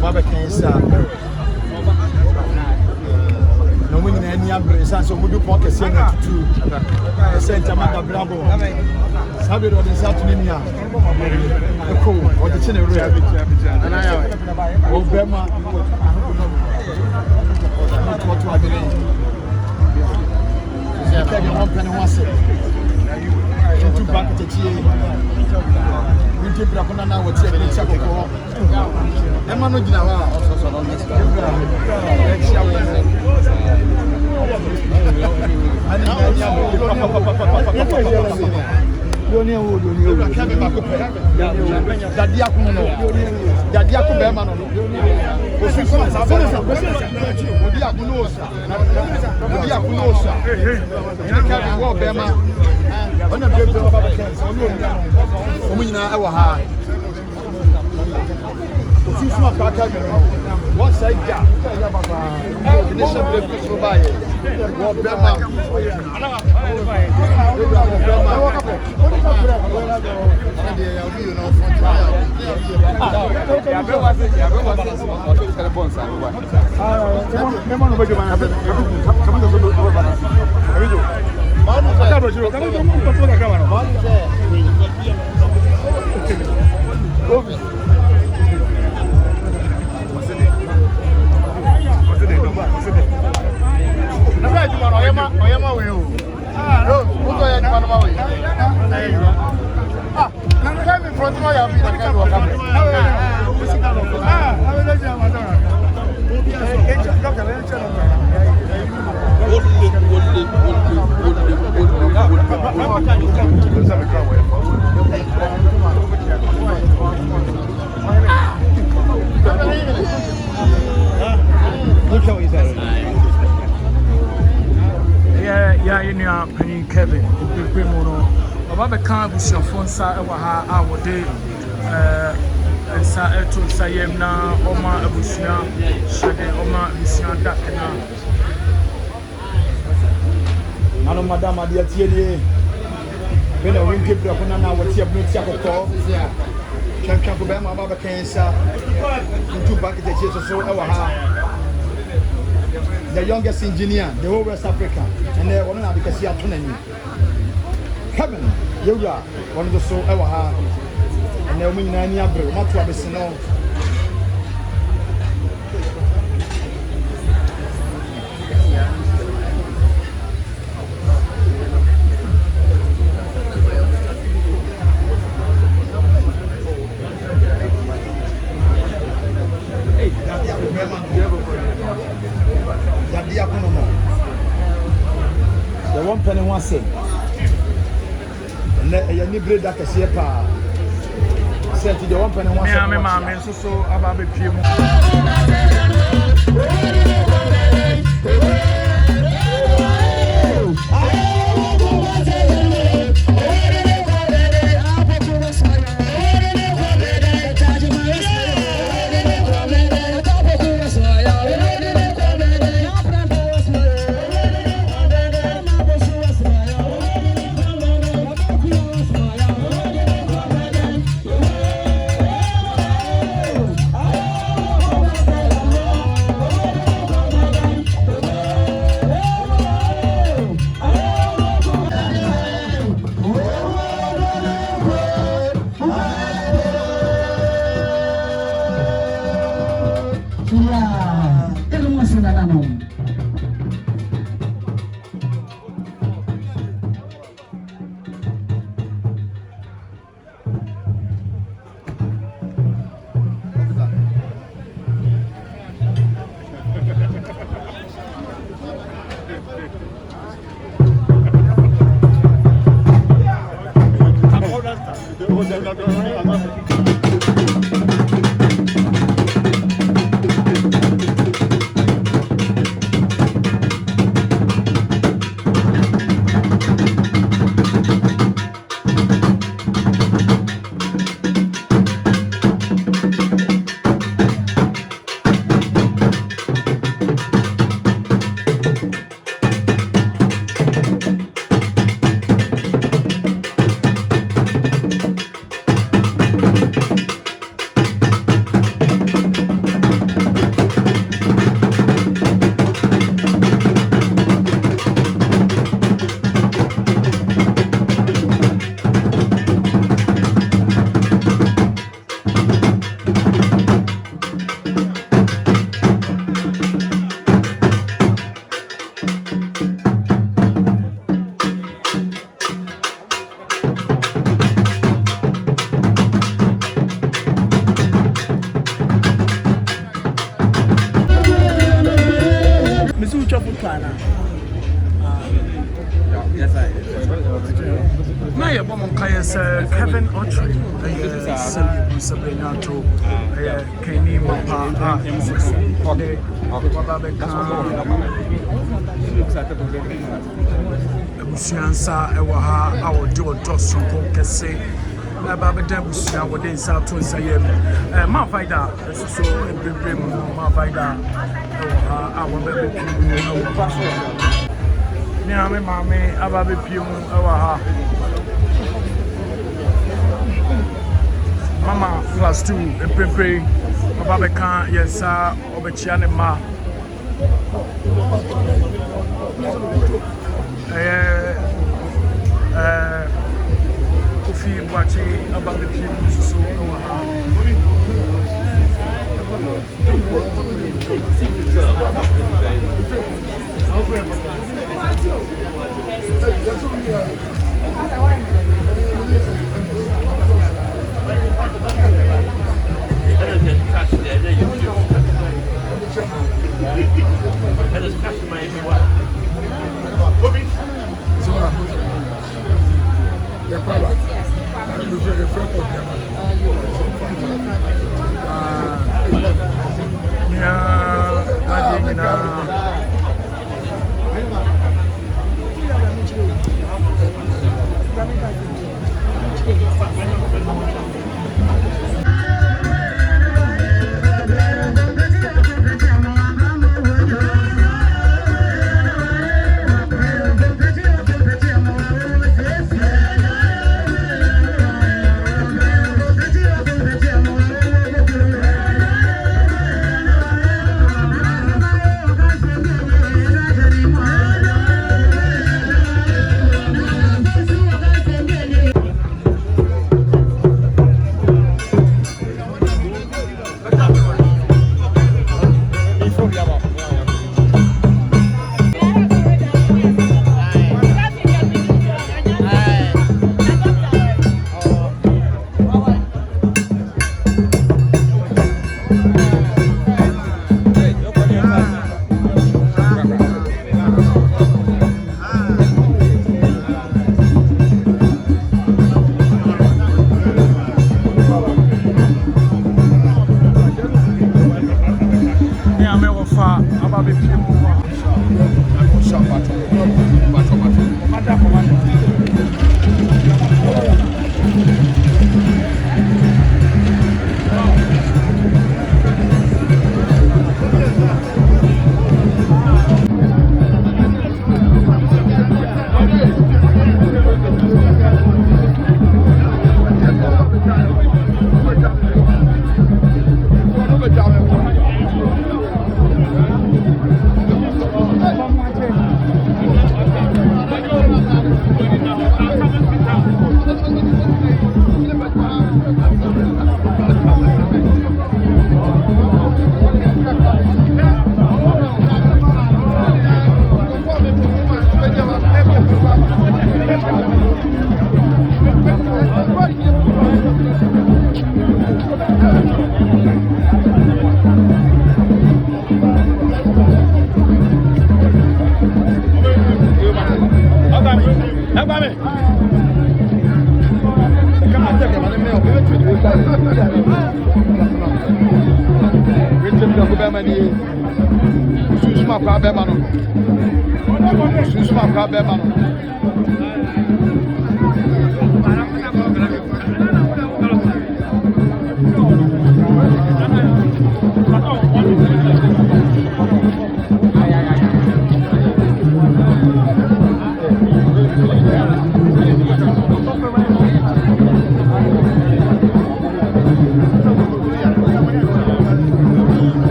Baba Kensa. No winning any umbrella, so we do pocket saying to Santa Mata Bravo. Sabi or the Saturnia. Or the China and I Obama. What do I believe? One penny once. Two buckets of tea. We keep up on our check and check it all. Emma no Ginawa. Once I got Penny Kelvin, Baba can't be your phone, sir. Our day, to Sayemna, Oma Abusia, Shade Oma, Mission Dakana. Mano, Madame, dear Tierney, when a wing keep up on an hour, see a blue chapel call. Champion Bama Baba Cancer, two buckets of cheese or so. The youngest engineer, the whole West Africa, and they're one because you are turning. Kelvin, you are one of the so ever hard, and they're winning any other, not to have a snow. The 1 penny 1 cent. And then you bread that is here. Sent the 1 penny 1 cent. I'm so about the people. Yes, Kelvin Okyere. Sabrinato. Kenny Mapa. Busiansa ewaha awodo dosonko kese. Baba Debusia within South Sayem. My fighter, so my fighter. I want to be Niame Mammy, Ababi Pum, Mama +2 and Pepe, Babacan, yes, sir, Obechianema. Kofi Boakye about the people so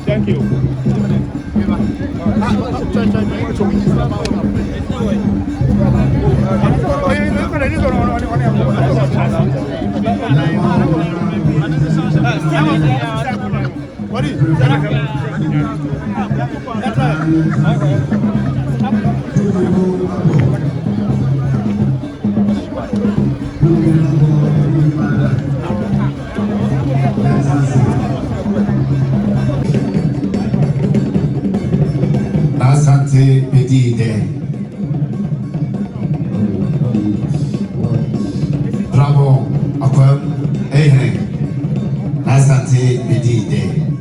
Thank you. What is Asante Pedide. Bravo, Akwem, Ehe. Asante Pedide.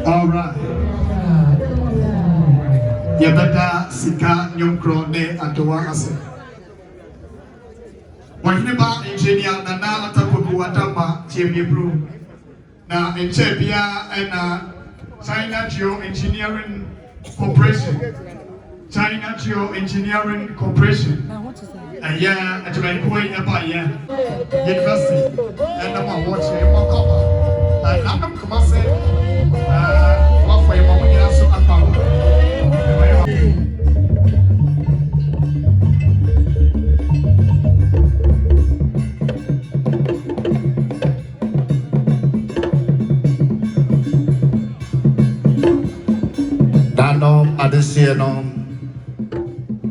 All right. Yabada Sika Nyumkro Ne Adowa Ase. Wahineba engineer Nana Atta Poku Watama Tiebru. Na Enchebia and China Geo Engineering Corporation. China Geo Engineering Corporation. And yeah, at my point about university. And I'm watching one cover. And I'm going to say, what for your mom you also about. Nanom adesianom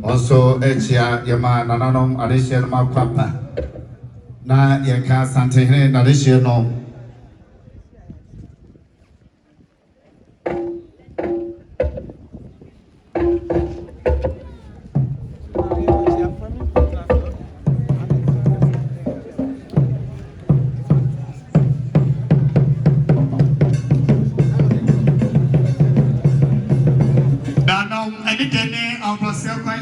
also echia yama nananom adesianoma kwapa na yeka santehne adesianom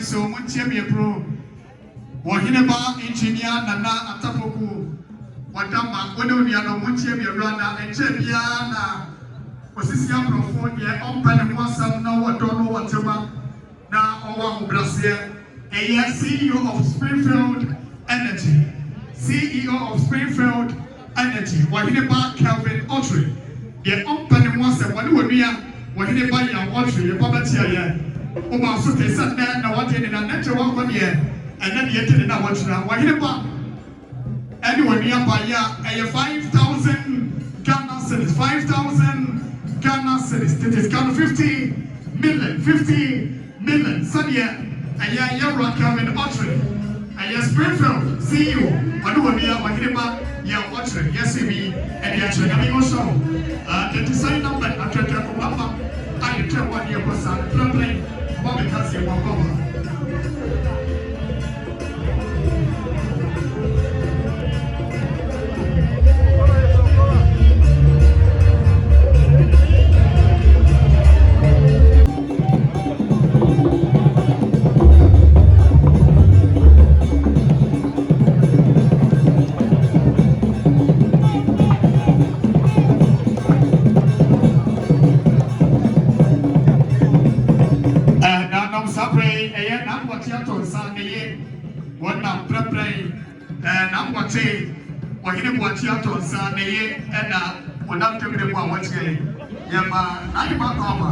so Munchemia Pro, Wahineba engineer Nana Atta Poku, Wadama, Odoniano, Munchemia Rana, and Chebiana, Osisia Profonia, Open and Wasam, no, I don't know whatever. Now, Owa Brazil, a CEO of Springfield Energy, CEO of Springfield Energy, Wahineba Kelvin Okyere, the Open and Wasam, Wahineba Okyere, the Poverty. Oba so te sat na what in na nature one come here and then yet in na what na why here ba anyone near by ya 5,000 Ghana cedis 5,000 Ghana cedis it is kind of 50 million Sadia and ya Kelvin Okyere and ya Springfield CEO wanu we why here ba ya Okyere yes we and ya chega me also the design number attractive ko mama I tell one year was plan because you won't go. Boakye to sa na ye na wonam temre kwa watie yema na ma koma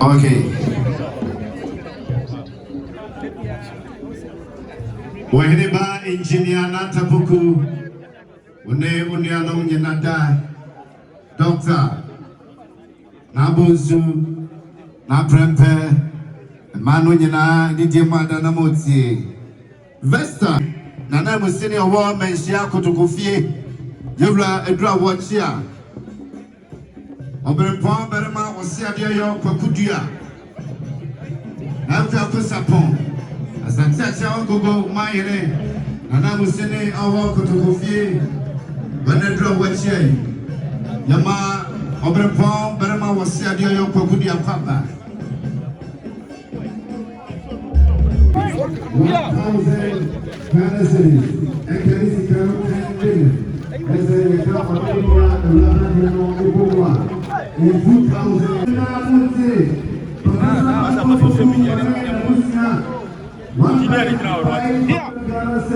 Okay. Wahineba engineer Atta Poku Une unianom nyinada doctor Nabuzu na prempe manu nyina didi mada na moti Vesta nana musini owo menhia kotokofie yewura edura wochia oberepon berema osiade yo kwakudua na after kusapon asante acha gogo mayere nana musini owo kotokofie banedura wochia yama oberepon berema osiade yo kwakudua papa Yeah.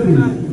Yeah.